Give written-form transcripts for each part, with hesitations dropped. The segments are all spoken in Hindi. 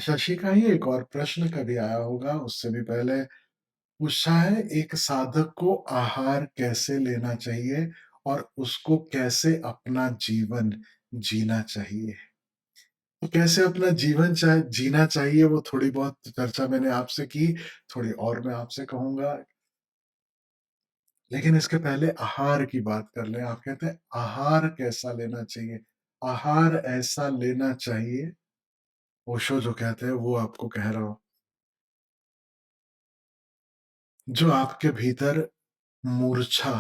शशि का ही एक और प्रश्न कभी आया होगा, उससे भी पहले पूछा है, एक साधक को आहार कैसे लेना चाहिए और उसको कैसे अपना जीवन जीना चाहिए? तो कैसे अपना जीवन जीना चाहिए, वो थोड़ी बहुत चर्चा मैंने आपसे की, थोड़ी और मैं आपसे कहूँगा। लेकिन इसके पहले आहार की बात कर लें। आप कहते हैं आहार कैसा लेना चाहिए? आहार ऐसा लेना चाहिए, ओशो जो कहते हैं वो आपको कह रहा हूँ, जो आपके भीतर मूर्छा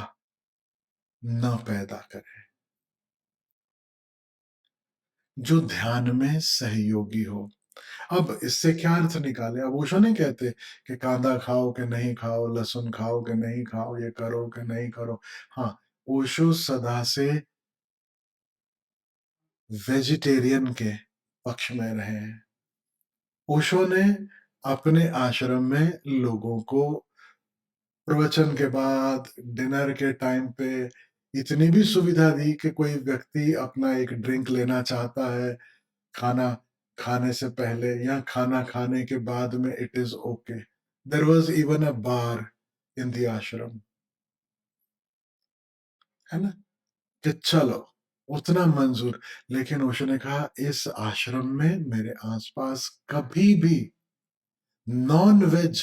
न पैदा करे, जो ध्यान में सहयोगी हो। अब इससे क्या अर्थ निकाले? अब ओशो नहीं कहते कि कांदा खाओ कि नहीं खाओ, लहसुन खाओ कि नहीं खाओ, ये करो कि नहीं करो। हाँ, ओशो सदा से वेजिटेरियन के पक्ष में रहे हैं। ओशो ने अपने आश्रम में लोगों को प्रवचन के बाद, डिनर के टाइम पे इतनी भी सुविधा दी कि कोई व्यक्ति अपना एक ड्रिंक लेना चाहता है, खाना खाने से पहले या खाना खाने के बाद में, it is okay. There was even a bar in the ashram, है ना? कि चलो, उतना मंज़ूर। लेकिन ओशो ने कहा इस आश्रम में मेरे आस-पास कभी भी नॉन-वेज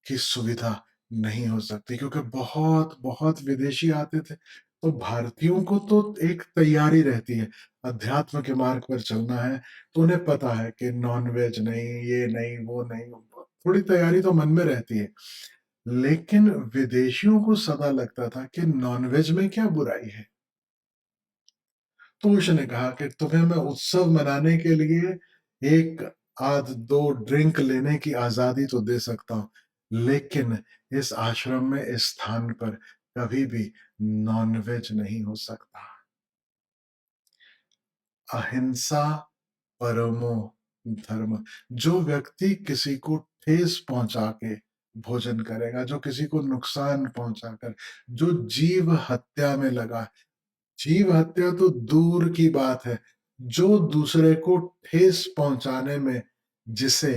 की सुविधा नहीं हो सकती, क्योंकि बहुत विदेशी आते थे। तो भारतीयों को तो एक तैयारी रहती है, अध्यात्म के मार्ग पर चलना है, तो उन्हें पता है कि नॉन-वेज नहीं, ये नहीं, वो नहीं, थोड़ी तैयारी तो मन में रहती है। लेकिन विदेशियों को सदा लगता था कि नॉन-वेज में क्या बुराई है? तो उसने कहा कि तुम्हें मैं उत्सव मनाने के लिए 1 आध 2 ड्रिंक लेने की आज़ादी तो दे सकता हूँ, लेकिन इस आश्रम में, इस स्थान पर कभी भी नॉन-वेज नहीं हो सकता। अहिंसा परमो धर्म। जो व्यक्ति किसी को ठेस पहुँचा के भोजन करेगा, जो किसी को नुकसान पहुँचाकर, जो जीव हत्या में लगा, जीव हत्या तो दूर की बात है, जो दूसरे को ठेस पहुँचाने में, जिसे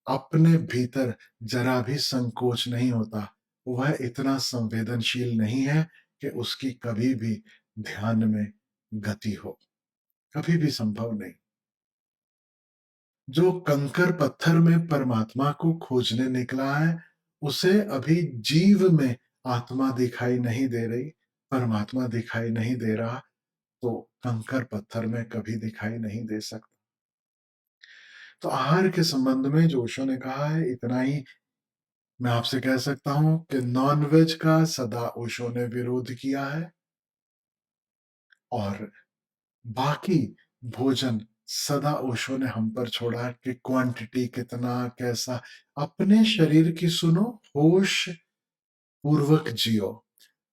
अपने भीतर ज़रा भी संकोच नहीं होता, वह इतना संवेदनशील नहीं है कि उसकी कभी भी ध्यान में गति हो, कभी भी संभव नहीं। जो कंकर पत्थर में परमात्मा को खोजने निकला है, उसे अभी जीव में आत्मा दिखाई नहीं दे रही, परमात्मा दिखाई नहीं दे रहा, तो कंकर पत्थर में कभी दिखाई नहीं दे सकता। तो आहार के संबंध में जो ओशो ने कहा है, इतना ही मैं आपसे कह सकता हूँ कि नॉन-वेज का सदा ओशो ने विरोध किया है, और बाकी भोजन सदा ओशो ने हम पर छोड़ा है कि क्वांटिटी कितना, कैसा। अपने शरीर की सुनो, होश पूर्वक जियो।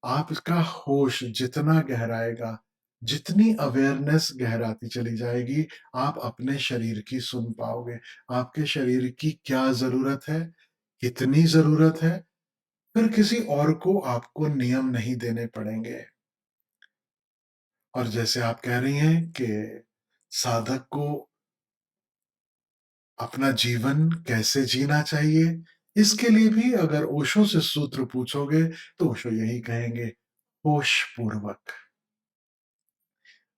आपका होश जितना गहराएगा, जितनी अवेयरनेस गहराती चली जाएगी, आप अपने शरीर की सुन पाओगे। आपके शरीर की क्या ज़रूरत है, कितनी ज़रूरत है, फिर किसी और को आपको नियम नहीं देने पड़ेंगे। और जैसे आप कह रही हैं कि साधक को अपना जीवन कैसे जीना चाहिए, इसके लिए भी अगर ओशो से सूत्र पूछोगे, तो ओशो यही कहेंगे, होशपूर्वक,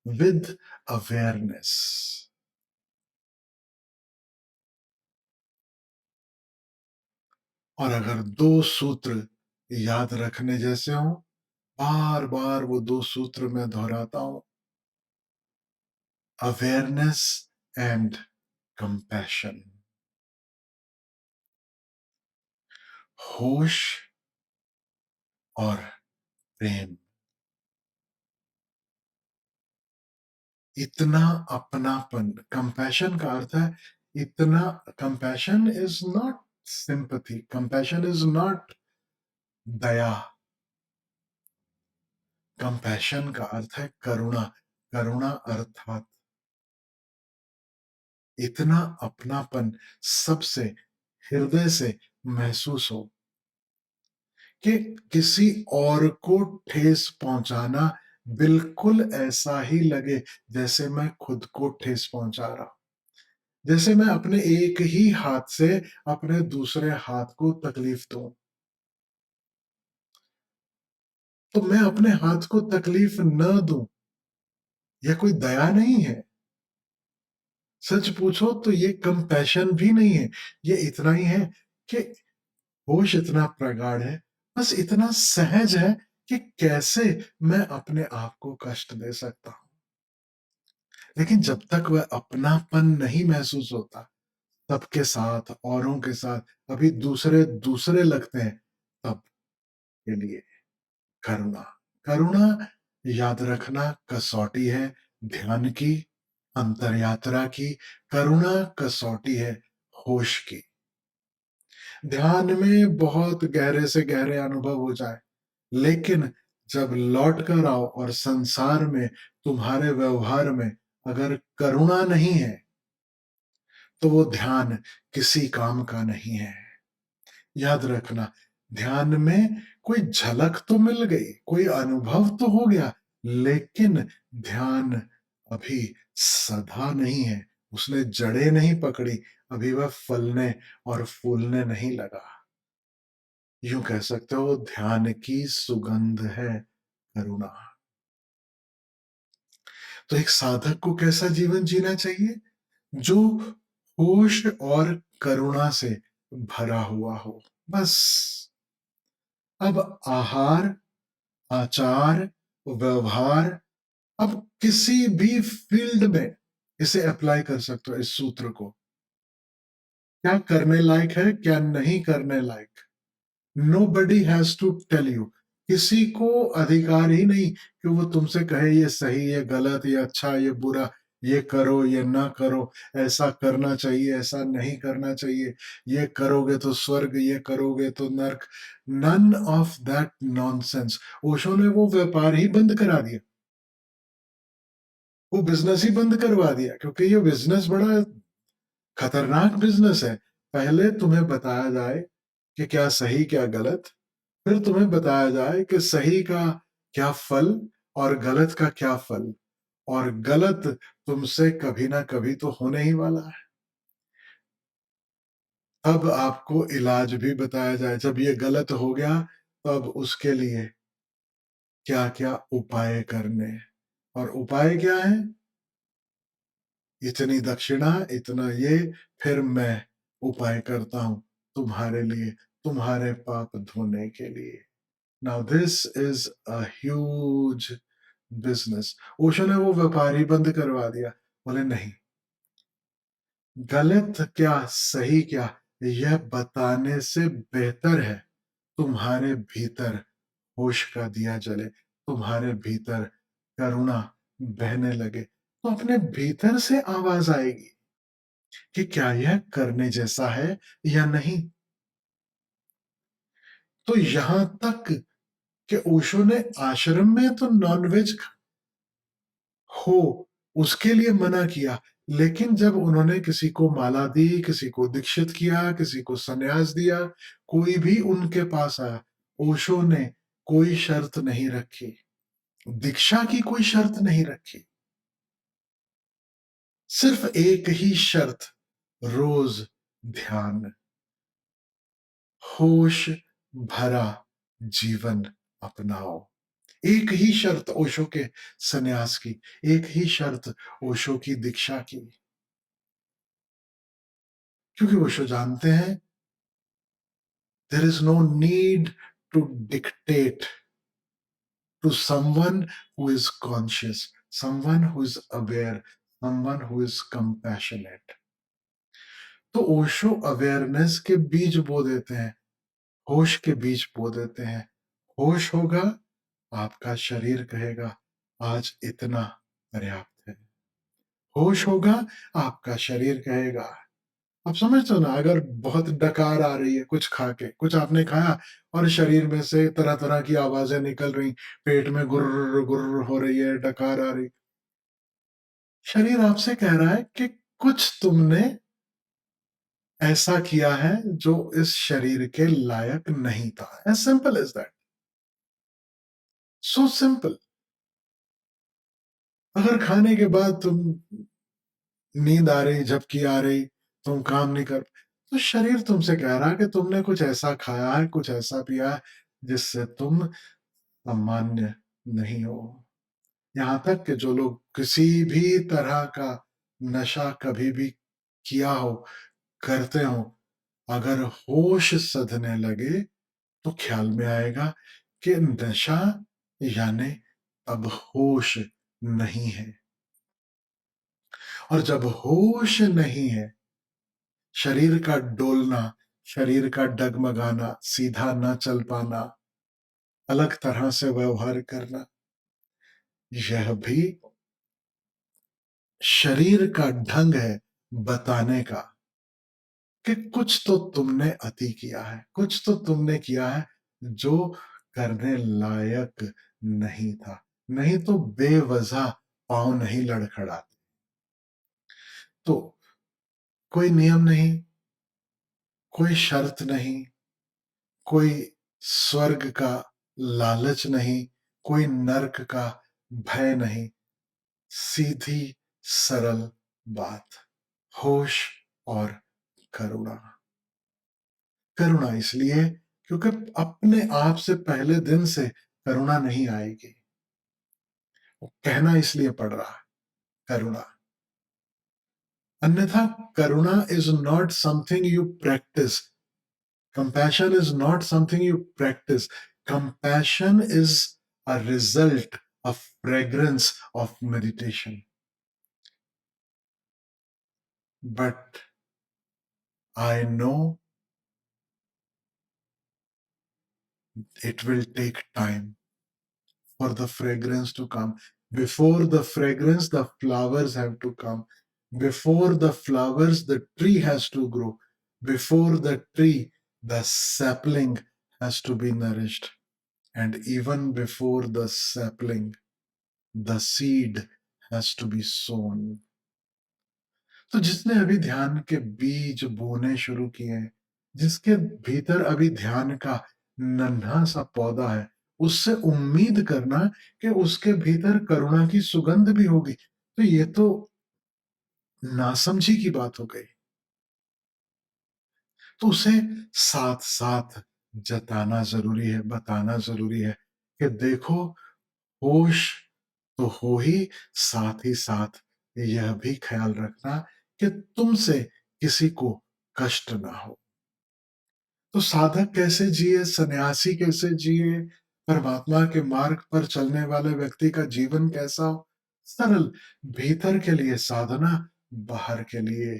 विद अवेयरनेस। और अगर 2 सूत्र याद रखने जैसे हों, बार-बार वो 2 सूत्र मैं दोहराता हूँ, अवेयरनेस एंड कंपैशन। होश और प्रेम। इतना अपनापन, कंपैशन का अर्थ है इतना। Compassion is not sympathy, compassion is not Daya, compassion का अर्थ है करुणा, करुणा अर्थात इतना अपनापन, सबसे हृदय से महसूस हो कि किसी और को ठेस पहुँचाना बिल्कुल ऐसा ही लगे जैसे मैं खुद को ठेस पहुँचा रहा हूँ। जैसे मैं अपने एक ही हाथ से अपने दूसरे हाथ को तकलीफ दूँ, तो मैं अपने हाथ को तकलीफ न दूँ, यह कोई दया नहीं है। सच पूछो तो ये कंपैशन भी नहीं है, ये इतना ही है कि होश इतना प्रगाढ़ है, बस इतना सहज है कि कैसे मैं अपने आप को कष्ट दे सकता हूँ। लेकिन जब तक वह अपनापन नहीं महसूस होता, सबके साथ, औरों के साथ, अभी दूसरे दूसरे लगते हैं, तब के लिए करुणा। करुणा याद रखना कसौटी है ध्यान की, अंतर यात्रा की, करुणा कसौटी है होश की। ध्यान में बहुत गहरे से गहरे अनुभव हो जाए, लेकिन जब लौट कर आओ और संसार में, तुम्हारे व्यवहार में अगर करुणा नहीं है, तो वो ध्यान किसी काम का नहीं है। याद रखना, ध्यान में कोई झलक तो मिल गई, कोई अनुभव तो हो गया, लेकिन ध्यान अभी सधा नहीं है, उसने जड़ें नहीं पकड़ी, अभी वह फलने और फूलने नहीं लगा। यूँ कह सकते हो ध्यान की सुगंध है करुणा। तो एक साधक को कैसा जीवन जीना चाहिए? जो होश और करुणा से भरा हुआ हो। बस अब आहार, आचार, व्यवहार, अब किसी भी फील्ड में इसे अप्लाई कर सकते हो इस सूत्र को। क्या करने लायक है, क्या नहीं करने लायक। Nobody has to tell you. किसी को अधिकार ही नहीं कि वो तुमसे कहे ये सही, ये गलत, ये अच्छा, ये बुरा, ये करो, ये ना करो, ऐसा करना चाहिए, ऐसा नहीं करना चाहिए, ये करोगे तो स्वर्ग, ये करोगे तो नर्क। None of that nonsense. Osho ने वो व्यापार ही बंद करा दिया। वो बिज़नेस ही बंद करवा दिया क्योंकि ये बिज़नेस बड़ा खतरनाक बिज़नेस है। पहले तुम्हें बताया जाए कि क्या सही, क्या गलत, फिर तुम्हें बताया जाए कि सही का क्या फल और गलत का क्या फल, और गलत तुमसे कभी ना कभी तो होने ही वाला है। अब आपको इलाज भी बताया जाए, जब ये गलत हो गया, तब उसके लिए क्या-क्या उपाय करने, और उपाय क्या है? इतनी दक्षिणा, इतना ये, फिर मैं उपाय करता हूँ तुम्हारे लिए, तुम्हारे पाप धोने के लिए। Now this is a huge business. Osho ने वो व्यापार ही बंद करवा दिया। बोले नहीं, गलत क्या, सही क्या, यह बताने से बेहतर है तुम्हारे भीतर होश का दिया जले, तुम्हारे भीतर करुणा बहने लगे। तो अपने भीतर से आवाज़ आएगी कि क्या यह करने जैसा है या नहीं? तो यहाँ तक कि ओशो ने आश्रम में तो नॉन-वेज हो, उसके लिए मना किया, लेकिन जब उन्होंने किसी को माला दी, किसी को दीक्षित किया, किसी को संन्यास दिया, कोई भी उनके पास आया, ओशो ने कोई शर्त नहीं रखी, दीक्षा की कोई शर्त नहीं रखी, सिर्फ एक ही शर्त, रोज़ ध्यान, होश भरा जीवन अपनाओ। एक ही शर्त ओशो के संन्यास की, एक ही शर्त ओशो की दीक्षा की। क्योंकि ओशो जानते हैं, there is no need to dictate to someone who is conscious, someone who is aware, someone who is compassionate. तो ओशो अवेयरनेस के बीज बो देते हैं, होश के बीज बो देते हैं। होश होगा, आपका शरीर कहेगा आज इतना पर्याप्त है। होश होगा, आपका शरीर कहेगा। आप समझते हो ना, अगर बहुत डकार आ रही है कुछ खा के, कुछ आपने खाया और शरीर में से तरह-तरह की आवाज़ें निकल रही, पेट में गुर्र-गुर्र हो रही है, डकार आ रही। शरीर आपसे कह रहा है कि कुछ तुमने ऐसा किया है जो इस शरीर के लायक नहीं था। As simple as that. So simple. अगर खाने के बाद तुम नींद आ रही, झपकी आ रही, तुम काम नहीं कर, तो शरीर तुमसे कह रहा है कि तुमने कुछ ऐसा खाया है, कुछ ऐसा पिया है, जिससे तुम सामान्य नहीं हो। यहाँ तक कि जो लोग किसी भी तरह का नशा कभी भी किया हो, करते हो, अगर होश सधने लगे, तो ख्याल में आएगा कि नशा यानी अब होश नहीं है। और जब होश नहीं है, शरीर का डोलना, शरीर का डगमगाना, सीधा ना चल पाना, अलग तरह से व्यवहार करना, यह भी शरीर का ढंग है बताने का कि कुछ तो तुमने अति किया है, कुछ तो तुमने किया है जो करने लायक नहीं था। नहीं तो बेवजह पाँव नहीं लड़खड़ाते। तो कोई नियम नहीं, कोई शर्त नहीं, कोई स्वर्ग का लालच नहीं, कोई नर्क का भय नहीं, सीधी सरल बात, होश और करुणा। करुणा इसलिए क्योंकि अपने आप से पहले दिन से करुणा नहीं आएगी। वो कहना इसलिए पड़ रहा है, करुणा। अन्यथा करुणा is not something you practise. Compassion is not something you practice. Compassion is a result, a fragrance of meditation. But I know it will take time for the fragrance to come. Before the fragrance, the flowers have to come. Before the flowers, the tree has to grow. Before the tree, the sapling has to be nourished. And even before the sapling, the seed has to be sown. तो जिसने अभी ध्यान के बीज बोने शुरू किए हैं, जिसके भीतर अभी ध्यान का नन्हा सा पौधा है, उससे उम्मीद करना कि उसके भीतर करुणा की सुगंध भी होगी, तो ये तो नासमझी की बात हो गई। तो उसे साथ-साथ जताना ज़रूरी है, बताना ज़रूरी है कि देखो, होश तो हो ही, साथ ही साथ यह भी ख्याल रखना कि तुमसे किसी को कष्ट ना हो। तो साधक कैसे जिए, सन्यासी कैसे जिए, परमात्मा के मार्ग पर चलने वाले व्यक्ति का जीवन कैसा हो? सरल, भीतर के लिए साधना, बाहर के लिए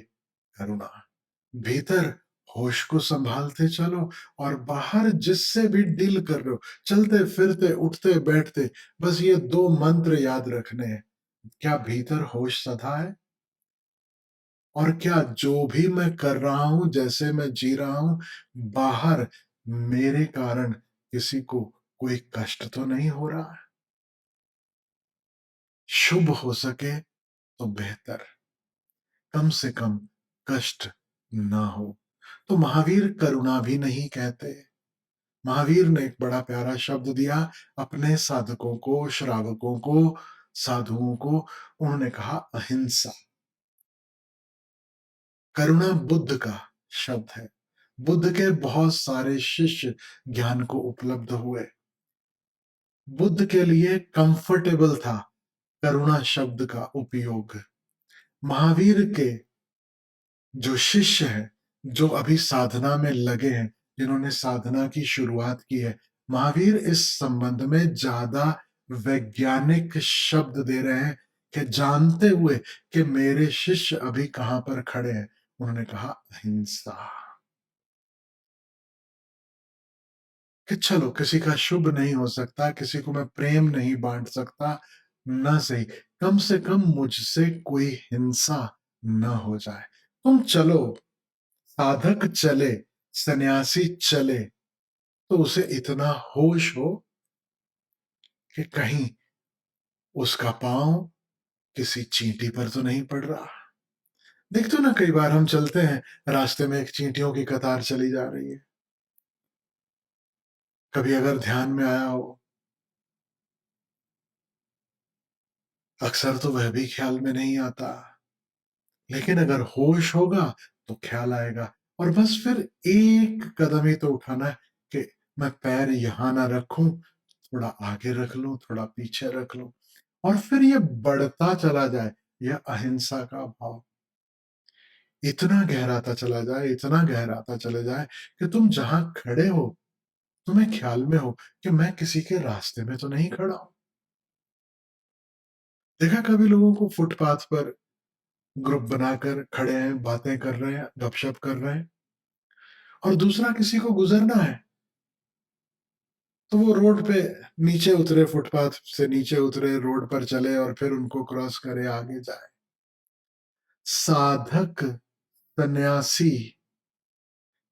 करुणा। भीतर होश को संभालते चलो और बाहर जिससे भी डील कर रहे हो, चलते फिरते उठते बैठते, बस ये दो मंत्र याद रखने हैं। क्या भीतर होश सधा है? और क्या जो भी मैं कर रहा हूं, जैसे मैं जी रहा हूं, बाहर मेरे कारण किसी को कोई कष्ट तो नहीं हो रहा? शुभ हो सके तो बेहतर, कम से कम कष्ट ना हो। तो महावीर करुणा भी नहीं कहते। महावीर ने एक बड़ा प्यारा शब्द दिया अपने साधकों को, श्रावकों को, साधुओं को। उन्होंने कहा अहिंसा। करुणा बुद्ध का शब्द है। बुद्ध के बहुत सारे शिष्य ज्ञान को उपलब्ध हुए। बुद्ध के लिए कंफर्टेबल था करुणा शब्द का उपयोग। महावीर के जो शिष्य हैं, जो अभी साधना में लगे हैं, जिन्होंने साधना की शुरुआत की है, महावीर इस संबंध में ज़्यादा वैज्ञानिक शब्द दे रहे हैं कि जानते हुए कि मेरे शिष्य अभी कहाँ पर खड़े हैं, उन्होंने कहा अहिंसा। कि चलो किसी का शुभ नहीं हो सकता, किसी को मैं प्रेम नहीं बाँट सकता, ना सही, कम से कम मुझसे कोई हिंसा ना हो जाए। तुम चलो, साधक चले, सन्यासी चले, तो उसे इतना होश हो कि कहीं उसका पाँव किसी चींटी पर तो नहीं पड़ रहा। देखते हो ना, कई बार हम चलते हैं, रास्ते में एक चींटियों की कतार चली जा रही है। कभी अगर ध्यान में आया हो, अक्सर तो वह भी ख्याल में नहीं आता लेकिन अगर होश होगा तो ख्याल आएगा और बस फिर एक कदम ही तो उठाना है कि मैं पैर यहाँ ना रखूँ, थोड़ा आगे रख लूँ, थोड़ा पीछे रख लूँ और फिर ये बढ़ता चला जाए, यह अहिंसा का भाव इतना गहराता चला जाए, इतना गहराता चला जाए कि तुम जहाँ खड़े हो, तुम्हें ख्याल में हो कि मैं किसी के रास्ते में तो नहीं खड़ा हूँ। देखा कभी लोगों को फुटपाथ पर ग्रुप बनाकर खड़े हैं, बातें कर रहे हैं, गपशप कर रहे हैं और दूसरा किसी को गुज़रना है, तो वो रोड पे नीचे उतरे, फुटपाथ से नीचे उतरे, रोड पर चले और फिर उनको क्रॉस करे, आगे जाए। साधक, सन्यासी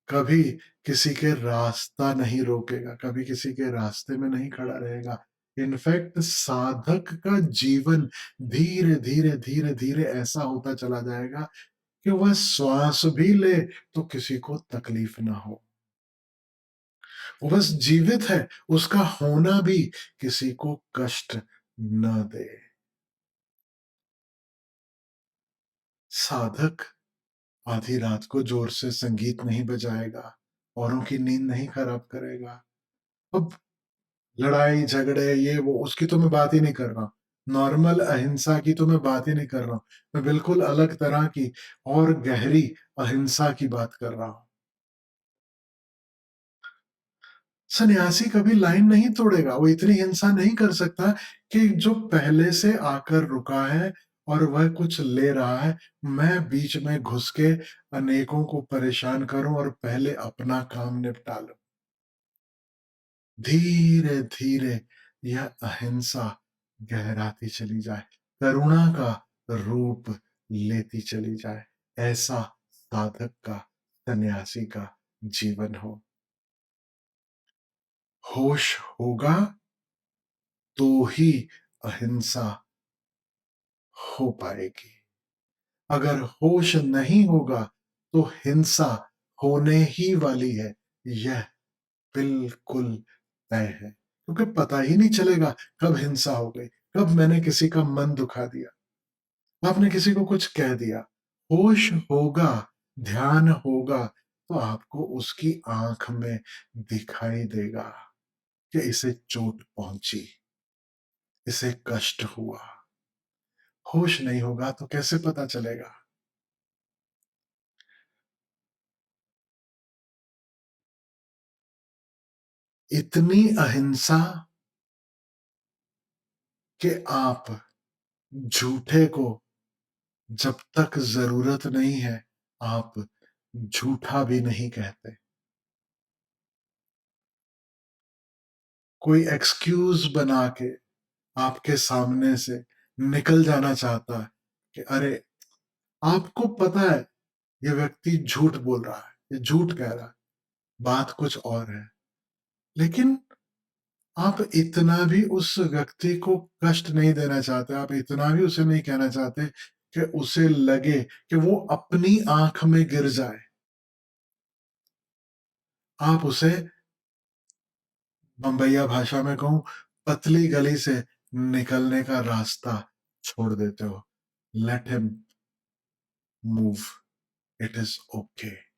कभी किसी के रास्ता नहीं रोकेगा, कभी किसी के रास्ते में नहीं खड़ा रहेगा। इनफैक्ट साधक का जीवन धीरे-धीरे, धीरे-धीरे ऐसा होता चला जाएगा कि वह श्वास भी ले तो किसी को तकलीफ ना हो। वो बस जीवित है, उसका होना भी किसी को कष्ट न दे। साधक आधी रात को ज़ोर से संगीत नहीं बजाएगा, औरों की नींद नहीं खराब करेगा। अब लड़ाई, झगड़े, ये वो उसकी तो मैं बात ही नहीं कर रहा। नॉर्मल अहिंसा की तो मैं बात ही नहीं कर रहा हूँ। मैं बिल्कुल अलग तरह की और गहरी अहिंसा की बात कर रहा हूँ। सन्यासी कभी लाइन नहीं तोड़ेगा, वो इतनी हिंसा नहीं कर सकता कि जो पहले से आकर रुका है और वह कुछ ले रहा है, मैं बीच में घुस के अनेकों को परेशान करूँ और पहले अपना काम निपटा लूँ। धीरे-धीरे यह अहिंसा गहराती चली जाए, करुणा का रूप लेती चली जाए, ऐसा साधक का, सन्यासी का जीवन हो। होश होगा तो ही अहिंसा हो पाएगी। अगर होश नहीं होगा तो हिंसा होने ही वाली है, यह बिल्कुल तय है। क्योंकि पता ही नहीं चलेगा कब हिंसा हो गई, कब मैंने किसी का मन दुखा दिया, आपने किसी को कुछ कह दिया। होश होगा, ध्यान होगा तो आपको उसकी आँख में दिखाई देगा कि इसे चोट पहुँची, इसे कष्ट हुआ। होश नहीं होगा तो कैसे पता चलेगा? इतनी अहिंसा कि आप झूठे को जब तक ज़रूरत नहीं है, आप झूठा भी नहीं कहते। कोई एक्सक्यूज़ बना के आपके सामने से निकल जाना चाहता है कि अरे! आपको पता है ये व्यक्ति झूठ बोल रहा है, ये झूठ कह रहा है, बात कुछ और है। लेकिन आप इतना भी उस व्यक्ति को कष्ट नहीं देना चाहते, आप इतना भी उसे नहीं कहना चाहते कि उसे लगे कि वो अपनी आँख में गिर जाए। आप उसे बम्बईया भाषा में कहूँ, पतली गली से निकलने का रास्ता छोड़ देते हो। Let him move, it is okay.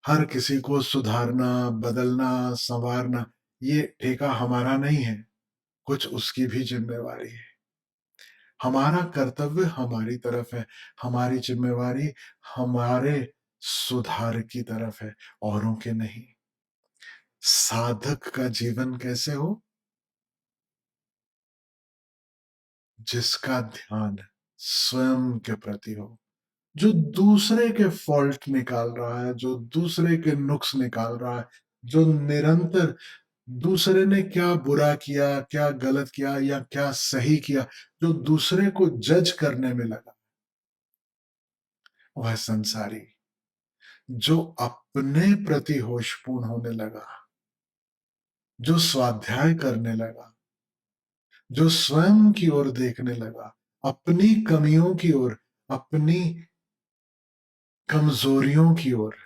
हर किसी को सुधारना, बदलना, सँवारना, ये ठेका हमारा नहीं है, कुछ उसकी भी ज़िम्मेवारी है। हमारा कर्तव्य हमारी तरफ है, हमारी ज़िम्मेवारी हमारे सुधार की तरफ है, औरों के नहीं। साधक का जीवन कैसे हो? जिसका ध्यान स्वयं के प्रति हो, जो दूसरे के फ़ॉल्ट निकाल रहा है, जो दूसरे के नुक्स निकाल रहा है, जो निरंतर दूसरे ने क्या बुरा किया, क्या गलत किया या क्या सही किया, जो दूसरे को जज करने में लगा, वह संसारी। जो अपने प्रति होशपूर्ण होने लगा, जो स्वाध्याय करने लगा, जो स्वयं की ओर देखने लगा, अपनी कमियों की ओर, अपनी कमजोरियों की ओर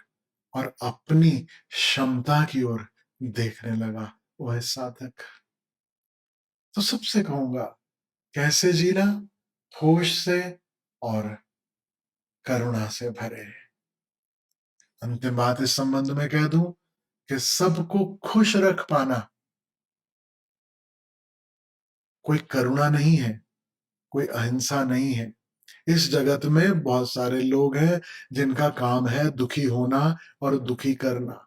और अपनी क्षमता की ओर देखने लगा, वह साधक। तो सबसे कहूँगा, कैसे जीना? होश से और करुणा से भरे। अंतिम बात इस संबंध में कह दूं कि सबको खुश रख पाना कोई करुणा नहीं है, कोई अहिंसा नहीं है। इस जगत में बहुत सारे लोग हैं जिनका काम है दुखी होना और दुखी करना।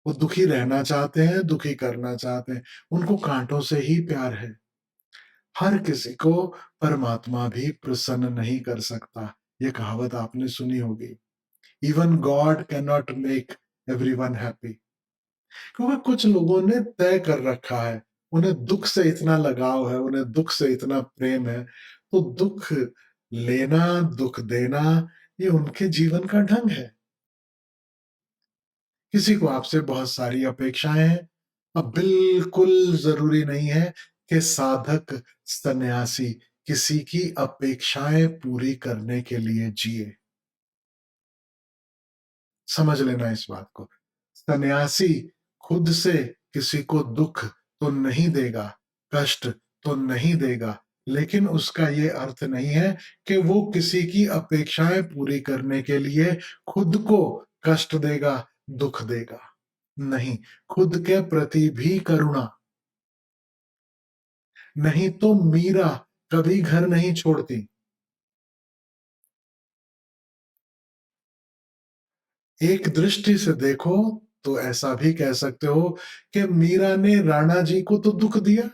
वो दुखी रहना चाहते हैं, दुखी करना चाहते हैं। उनको काँटों से ही प्यार है। हर किसी को परमात्मा भी प्रसन्न नहीं कर सकता। ये कहावत आपने सुनी होगी। Even God can not make everyone happy. क्योंकि कुछ लोगों ने तय कर रखा है, उन्हें दुःख से इतना लगाव है, उन्हें दुःख से इतना प्रेम है, तो दुःख लेना, दुःख देना, ये उनके जीवन का ढंग है। किसी को आपसे बहुत सारी अपेक्षाएँ हैं। अब बिल्कुल ज़रूरी नहीं है कि साधक, सन्यासी किसी की अपेक्षाएँ पूरी करने के लिए जिए। समझ लेना इस बात को। सन्यासी खुद से किसी को दुःख तो नहीं देगा, कष्ट तो नहीं देगा, लेकिन उसका ये अर्थ नहीं है कि वो किसी की अपेक्षाएँ पूरी करने के लिए खुद को कष्ट देगा, दुःख देगा। नहीं, खुद के प्रति भी करुणा। नहीं तो मीरा कभी घर नहीं छोड़ती। एक दृष्टि से देखो तो ऐसा भी कह सकते हो कि मीरा ने राणा जी को तो दुःख दिया।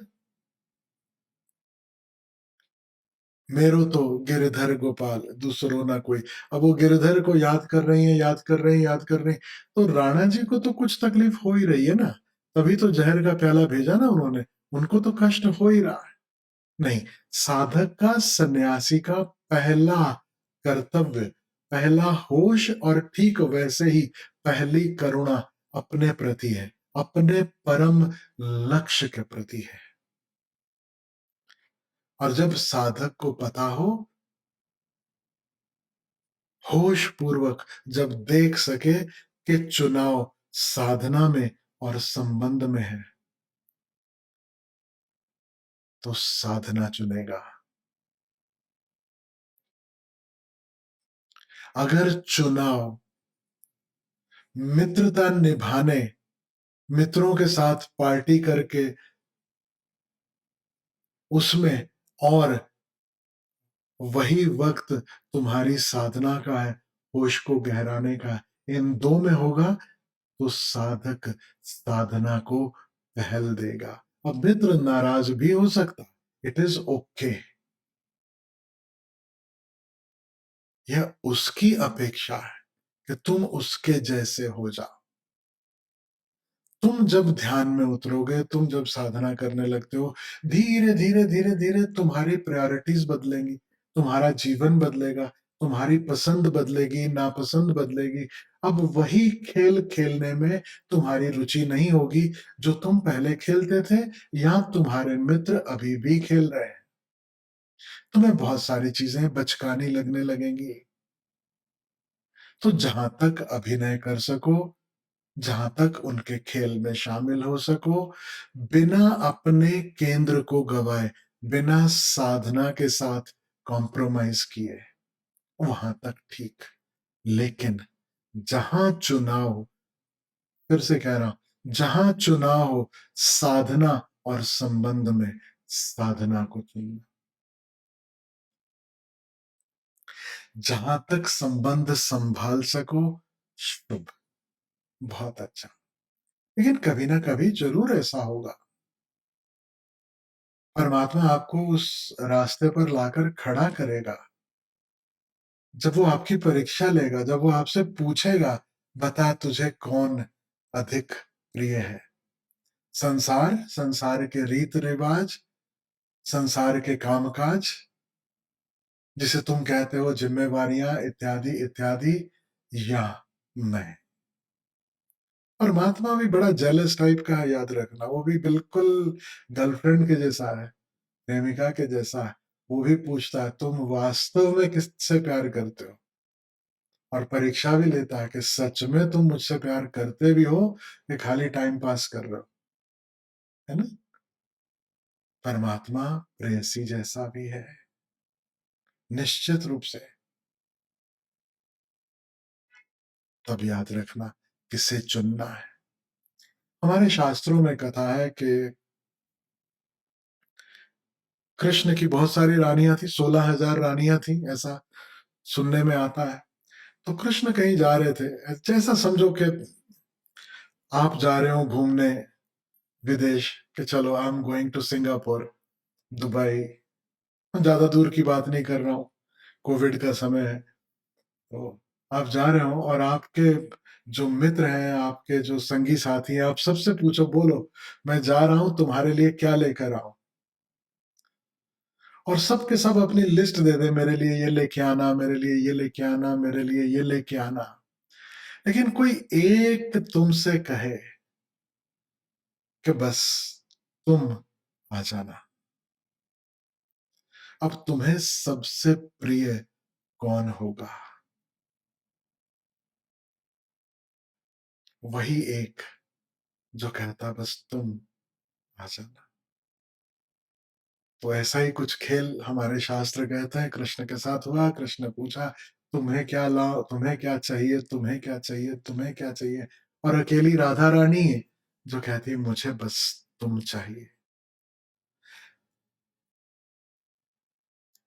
मेरो तो गिरधर गोपाल दूसरो ना कोई। अब वो गिरधर को याद कर रही हैं, याद कर रही हैं, याद कर रही हैं, तो राणा जी को तो कुछ तकलीफ हो ही रही है ना, तभी तो जहर का प्याला भेजा ना उन्होंने, उनको तो कष्ट हो ही रहा है। नहीं, साधक का, सन्यासी का पहला कर्तव्य, पहला होश और ठीक वैसे ही पहली करुणा अपने प्रति है, अपने परम लक्ष्य के प्रति है। और जब साधक को पता हो, होश पूर्वक जब देख सके कि चुनाव साधना में और संबंध में है, तो साधना चुनेगा। अगर चुनाव मित्रता निभाने, मित्रों के साथ पार्टी करके उसमें, और वही वक़्त तुम्हारी साधना का है, होश को गहराने का है, इन 2 में होगा तो साधक साधना को पहल देगा। अब मित्र नाराज़ भी हो सकता है, इट इज़ ओके। यह उसकी अपेक्षा है कि तुम उसके जैसे हो जाओ। तुम जब ध्यान में उतरोगे, तुम जब साधना करने लगते हो, धीरे-धीरे, धीरे-धीरे तुम्हारी प्रायोरिटीज़ बदलेंगी, तुम्हारा जीवन बदलेगा, तुम्हारी पसंद बदलेगी, नापसंद बदलेगी। अब वही खेल खेलने में तुम्हारी रुचि नहीं होगी, जो तुम पहले खेलते थे या तुम्हारे मित्र अभी भी खेल रहे हैं। तुम्हें बहुत सारी चीज़ें बचकानी लगने लगेंगी। तो जहाँ तक अभिनय कर सको, जहाँ तक उनके खेल में शामिल हो सको, बिना अपने केंद्र को गँवाए, बिना साधना के साथ कॉम्प्रोमाइज़ किए, वहाँ तक ठीक। लेकिन जहाँ चुनाव, फिर से कह रहा हूँ, जहाँ चुनाव हो साधना और संबंध में, साधना को चुनना। जहाँ तक संबंध संभाल सको, शुभ, बहुत अच्छा। लेकिन कभी ना कभी ज़रूर ऐसा होगा, परमात्मा आपको उस रास्ते पर लाकर खड़ा करेगा। जब वो आपकी परीक्षा लेगा, जब वो आपसे पूछेगा, बता तुझे कौन अधिक प्रिय है? संसार, संसार के रीत-रिवाज, संसार के काम-काज, जिसे तुम कहते हो ज़िम्मेवारियाँ इत्यादि, इत्यादि, या मैं? परमात्मा भी बड़ा जेलस टाइप का है, याद रखना, वो भी बिल्कुल गर्लफ्रेंड के जैसा है, प्रेमिका के जैसा है। वो भी पूछता है, तुम वास्तव में किससे प्यार करते हो? और परीक्षा भी लेता है कि सच में तुम मुझसे प्यार करते भी हो कि खाली टाइम पास कर रहे हो, है ना? परमात्मा प्रेयसी जैसा भी है, निश्चित रूप से। तब याद रखना किसे चुनना है। हमारे शास्त्रों में कथा है कि कृष्ण की बहुत सारी रानियाँ थी, 16,000 रानियाँ थी, ऐसा सुनने में आता है। तो कृष्ण कहीं जा रहे थे, जैसा समझो कि आप जा रहे हो घूमने विदेश, कि चलो I am going to Singapore, Dubai, ज़्यादा दूर की बात नहीं कर रहा हूँ, कोविड का समय है। तो आप जा रहे हो और आपके जो मित्र हैं, आपके जो संगी साथी हैं, आप सबसे पूछो, बोलो, मैं जा रहा हूँ, तुम्हारे लिए क्या लेकर आऊँ? और सब के सब अपनी लिस्ट दे दें, मेरे लिए ये लेके आना, मेरे लिए ये लेके आना, मेरे लिए ये लेके आना। लेकिन कोई एक तुमसे कहे कि बस तुम आ जाना। अब तुम्हें सबसे प्रिय कौन होगा? वही एक जो कहता बस तुम आ जाना। तो ऐसा ही कुछ खेल हमारे शास्त्र कहते हैं कृष्ण के साथ हुआ। कृष्ण ने पूछा, तुम्हें क्या लाओ, तुम्हें क्या चाहिए, तुम्हें क्या चाहिए, तुम्हें क्या चाहिए? और अकेली राधा रानी है जो कहती है मुझे बस तुम चाहिए।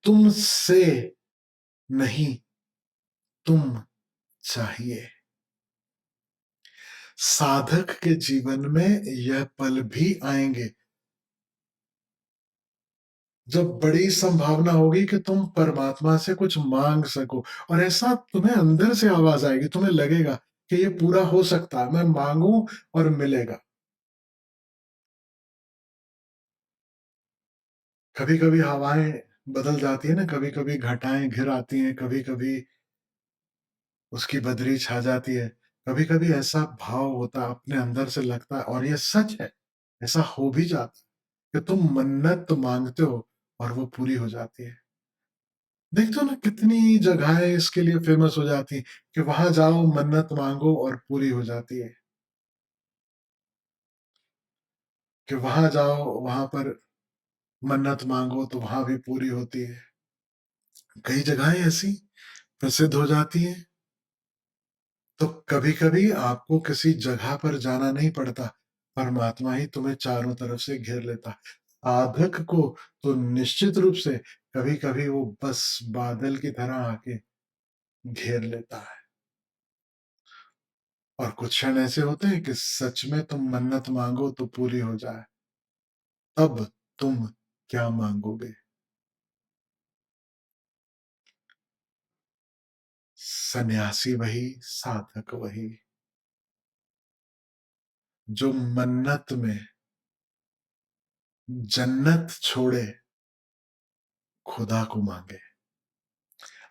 तुमसे नहीं, तुम चाहिए। साधक के जीवन में यह पल भी आएंगे जब बड़ी संभावना होगी कि तुम परमात्मा से कुछ मांग सको, और ऐसा तुम्हें अंदर से आवाज आएगी, तुम्हें लगेगा कि ये पूरा हो सकता है, मैं मांगू और मिलेगा। कभी कभी हवाएं बदल जाती है ना, कभी कभी घटाएं घिर आती हैं, कभी कभी उसकी बदरी छा जाती है, कभी कभी ऐसा भाव होता है, अपने अंदर से लगता है, और ये सच है, ऐसा हो भी जाता है कि तुम मन्नत मांगते हो और वो पूरी हो जाती है। देखते हो ना, कितनी जगहें इसके लिए फेमस हो जाती हैं कि वहां जाओ, मन्नत मांगो और पूरी हो जाती है। कि वहां जाओ, वहां पर मन्नत मांगो तो वहां भी पूरी होती है। कई जगहें ऐसी प्रसिद्ध हो जाती हैं। तो कभी कभी आपको किसी जगह पर जाना नहीं पड़ता, परमात्मा ही तुम्हें चारों तरफ से घेर लेता। साधक को तो निश्चित रूप से कभी कभी वो बस बादल की तरह आके घेर लेता है। और कुछ क्षण ऐसे होते हैं कि सच में तुम मन्नत मांगो तो पूरी हो जाए। तब तुम क्या मांगोगे? सन्यासी वही, साधक वही, जो मन्नत में जन्नत छोड़े, खुदा को मांगे।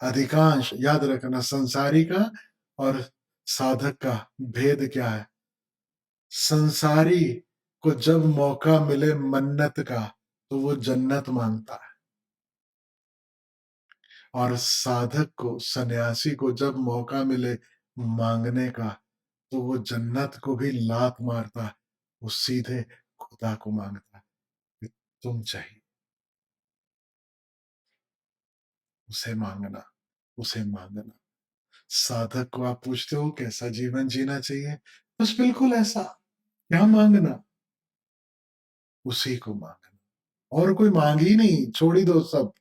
अधिकांश याद रखना, संसारी का और साधक का भेद क्या है? संसारी को जब मौका मिले मन्नत का, तो वो जन्नत मांगता है। और साधक को, सन्यासी को जब मौका मिले मांगने का, तो वो जन्नत को भी लात मारता है, वो सीधे खुदा को मांगता है कि तुम चाहिए, उसे मांगना, उसे मांगना। साधक को आप पूछते हो कैसा जीवन जीना चाहिए, बस बिल्कुल ऐसा, क्या मांगना, उसी को मांगना। और कोई मांग ही नहीं, छोड़ ही दो सब।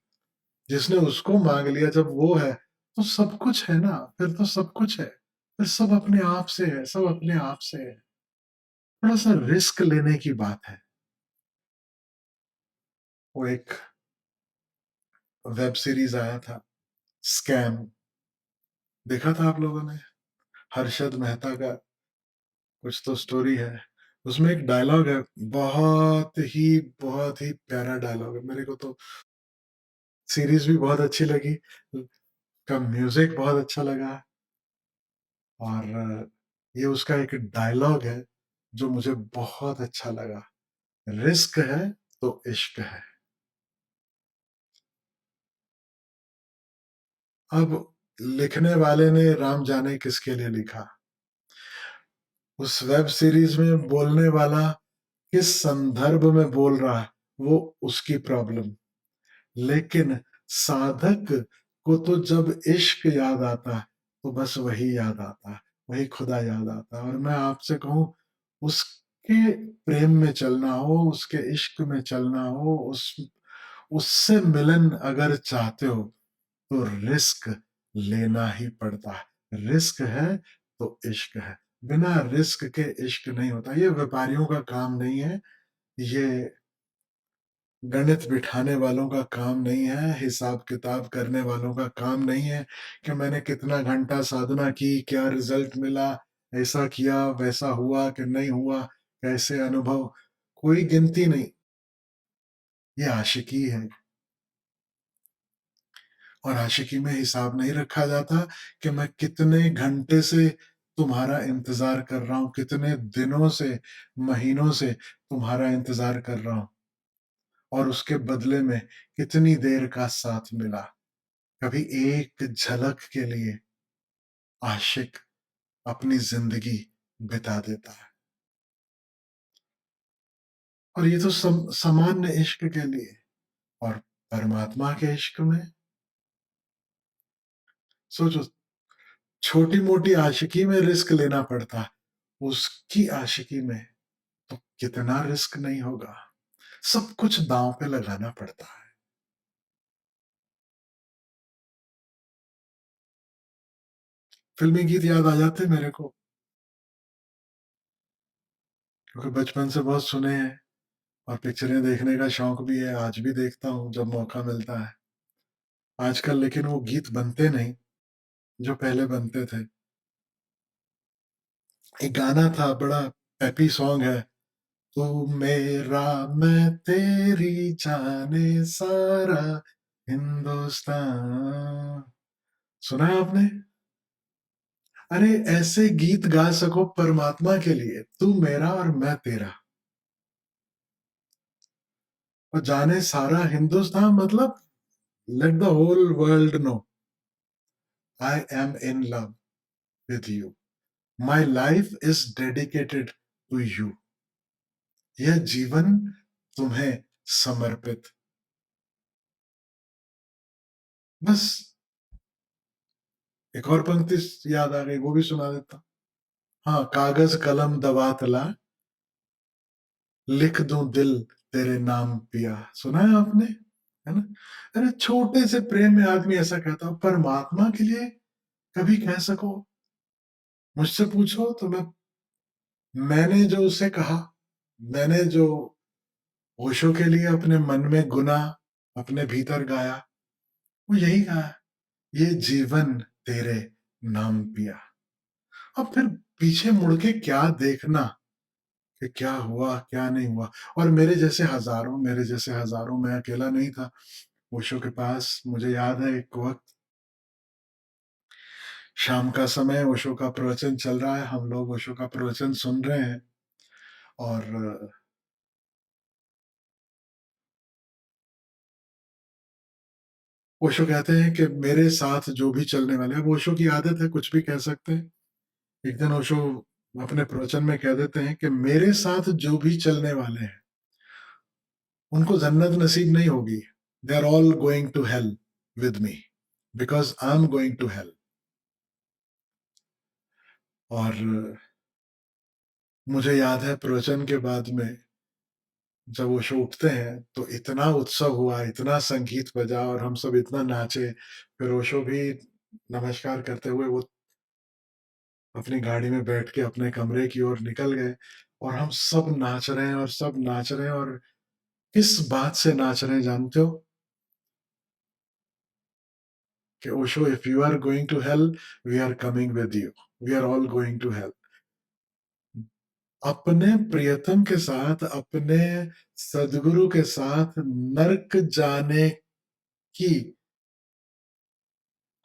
जिसने उसको मांग लिया जब वो है, तो सब कुछ है ना, फिर तो सब कुछ है। फिर सब अपने आप से है, सब अपने आप से है। थोड़ा सा रिस्क लेने की बात है। वो एक वेब सीरीज आया था, स्कैम, देखा था आप लोगों ने? हर्षद मेहता का कुछ तो स्टोरी है। उसमें एक डायलॉग है, बहुत ही प्यारा डायलॉग है। मेरे को तो सीरीज भी बहुत अच्छी लगी, का म्यूजिक बहुत अच्छा लगा, और ये उसका एक डायलॉग है जो मुझे बहुत अच्छा लगा। रिस्क है तो इश्क है। अब लिखने वाले ने राम जाने किसके लिए लिखा, उस वेब सीरीज में बोलने वाला किस संदर्भ में बोल रहा है, वो उसकी प्रॉब्लम। लेकिन साधक को तो जब इश्क याद आता है, तो बस वही याद आता है। वही खुदा याद आता है। और मैं आपसे कहूँ, उसके प्रेम में चलना हो, उसके इश्क में चलना हो, उससे मिलन अगर चाहते हो, तो रिस्क लेना ही पड़ता है। रिस्क है तो इश्क है, बिना रिस्क के इश्क नहीं होता। ये व्यापारियों का काम नहीं है, ये गणित बिठाने वालों का काम नहीं है, हिसाब-किताब करने वालों का काम नहीं है कि मैंने कितना घंटा साधना की, क्या रिज़ल्ट मिला, ऐसा किया, वैसा हुआ कि नहीं हुआ, कैसे अनुभव, कोई गिनती नहीं। ये आशिकी है, और आशिकी में हिसाब नहीं रखा जाता कि मैं कितने घंटे से तुम्हारा इंतज़ार कर रहा हूँ, कितने दिनों से, महीनों से तुम्हारा इंतज़ार कर रहा हूँ, और उसके बदले में कितनी देर का साथ मिला। कभी एक झलक के लिए आशिक अपनी ज़िंदगी बिता देता है। और ये तो सामान्य इश्क के लिए, और परमात्मा के इश्क में सोचो, छोटी-मोटी आशिकी में रिस्क लेना पड़ता है, उसकी आशिकी में तो कितना रिस्क नहीं होगा। सब कुछ दाँव पे लगाना पड़ता है। फ़िल्मी गीत याद आ जाते हैं मेरे को, क्योंकि बचपन से बहुत सुने हैं, और पिक्चरें देखने का शौक भी है, आज भी देखता हूँ जब मौका मिलता है। आजकल लेकिन वो गीत बनते नहीं, जो पहले बनते थे। एक गाना था, बड़ा पेपी सॉन्ग है, तू मेरा मैं तेरी जाने सारा हिंदुस्तान। सुना है आपने? अरे ऐसे गीत गा सको परमात्मा के लिए, तू मेरा और मैं तेरा, और जाने सारा हिंदुस्तान, मतलब let the whole world know I am in love with you, my life is dedicated to you, यह जीवन तुम्हें समर्पित। बस एक और पंक्ति याद आ गई, वो भी सुना देता। हाँ, कागज कलम दवातला, लिख दूं दिल तेरे नाम पिया। सुना है आपने? है ना? अरे छोटे से प्रेम में आदमी ऐसा कहता हो, परमात्मा के लिए कभी कह सको? मुझसे पूछो तो मैंने जो उसे कहा, मैंने जो ओशो के लिए अपने मन में गुना, अपने भीतर गाया, वो यही गाया, ये जीवन तेरे नाम पिया। अब फिर पीछे मुड़ के क्या देखना कि क्या हुआ, क्या नहीं हुआ। और मेरे जैसे हज़ारों, मैं अकेला नहीं था ओशो के पास। मुझे याद है एक वक़्त शाम का समय ओशो का प्रवचन चल रहा है, हम लोग ओशो का प्रवचन सुन रहे हैं, और ओशो कहते हैं कि मेरे साथ जो भी चलने वाले हैं, अब ओशो की आदत है कुछ भी कह सकते हैं। एक दिन ओशो अपने प्रवचन में कह देते हैं कि मेरे साथ जो भी चलने वाले हैं, उनको जन्नत नसीब नहीं होगी। They are all going to hell with me, because I am going to hell. और मुझे याद है प्रवचन के बाद में जब ओशो उठते हैं, तो इतना उत्सव हुआ, इतना संगीत बजा, और हम सब इतना नाचे। फिर ओशो भी नमस्कार करते हुए वो अपनी गाड़ी में बैठ के अपने कमरे की ओर निकल गए, और हम सब नाच रहे हैं, और सब नाच रहे हैं, और किस बात से नाच रहे हैं जानते हो? कि Osho, if you are going to hell, we are coming with you, we are all going to hell. अपने प्रियतम के साथ, अपने सदगुरु के साथ नर्क जाने की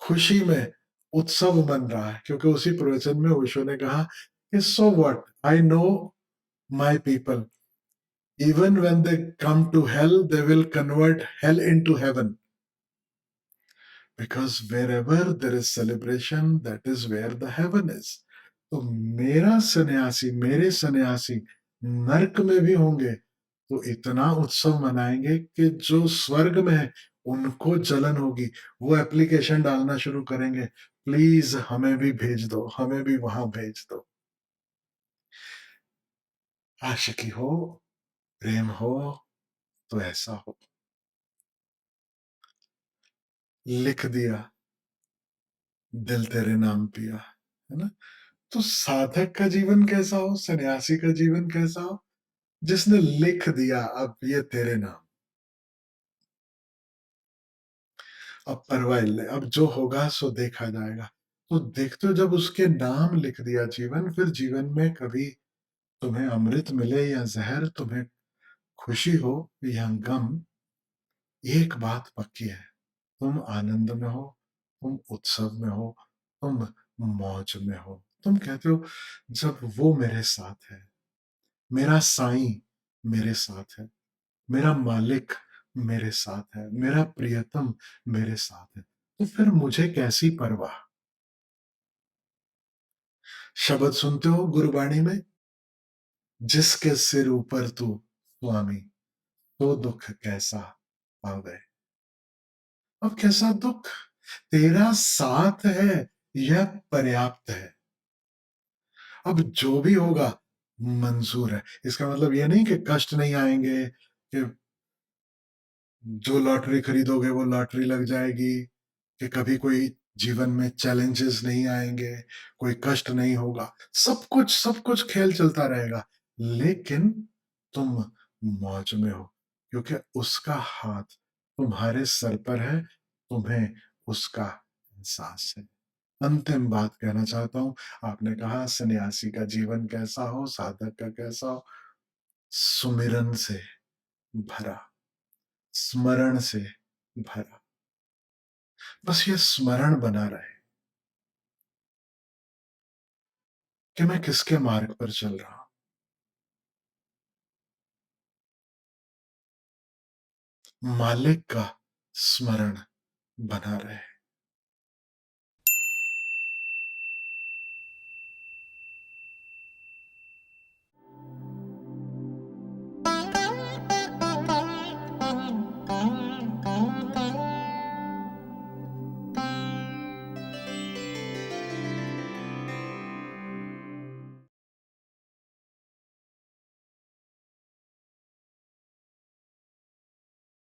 खुशी में उत्सव मन रहा है, क्योंकि उसी प्रवचन में ओशो ने कहा कि so what, I know my people, even when they come to hell, they will convert hell into heaven, because wherever there is celebration, that is where the heaven is. तो मेरे सन्यासी नर्क में भी होंगे, तो इतना उत्सव मनाएंगे कि जो स्वर्ग में है, उनको जलन होगी। वो एप्लीकेशन डालना शुरू करेंगे, प्लीज़ हमें भी भेज दो, हमें भी वहाँ भेज दो। आशिकी हो, प्रेम हो, तो ऐसा हो। लिख दिया, दिल तेरे नाम पिया, है ना? तो साधक का जीवन कैसा हो, सन्यासी का जीवन कैसा हो? जिसने लिख दिया अब ये तेरे नाम, अब परवाह नहीं, अब जो होगा सो देखा जाएगा। तो देखते हो जब उसके नाम लिख दिया जीवन, फिर जीवन में कभी तुम्हें अमृत मिले या ज़हर, तुम्हें खुशी हो या गम, एक बात पक्की है, तुम आनंद में हो, तुम उत्सव में हो, तुम मौज में हो। तुम कहते हो जब वो मेरे साथ है, मेरा साईं मेरे साथ है, मेरा मालिक मेरे साथ है, मेरा प्रियतम मेरे साथ है, तो फिर मुझे कैसी परवाह? शब्द सुनते हो गुरबाणी में, जिसके सिर ऊपर तू स्वामी, तो दुख कैसा पावे। अब कैसा दुख? तेरा साथ है, यह पर्याप्त है। अब जो भी होगा मंज़ूर है। इसका मतलब ये नहीं कि कष्ट नहीं आएँगे, कि जो लॉटरी खरीदोगे वो लॉटरी लग जाएगी, कि कभी कोई जीवन में चैलेंजेस नहीं आएँगे, कोई कष्ट नहीं होगा। सब कुछ खेल चलता रहेगा, लेकिन तुम मौज में हो, क्योंकि उसका हाथ तुम्हारे सर पर है, तुम्हें उसका एहसास है। अंतिम बात कहना चाहता हूँ, आपने कहा सन्यासी का जीवन कैसा हो, साधक का कैसा हो? सुमिरन से भरा, स्मरण से भरा। बस ये स्मरण बना रहे कि मैं किसके मार्ग पर चल रहा हूँ। मालिक का स्मरण बना रहे।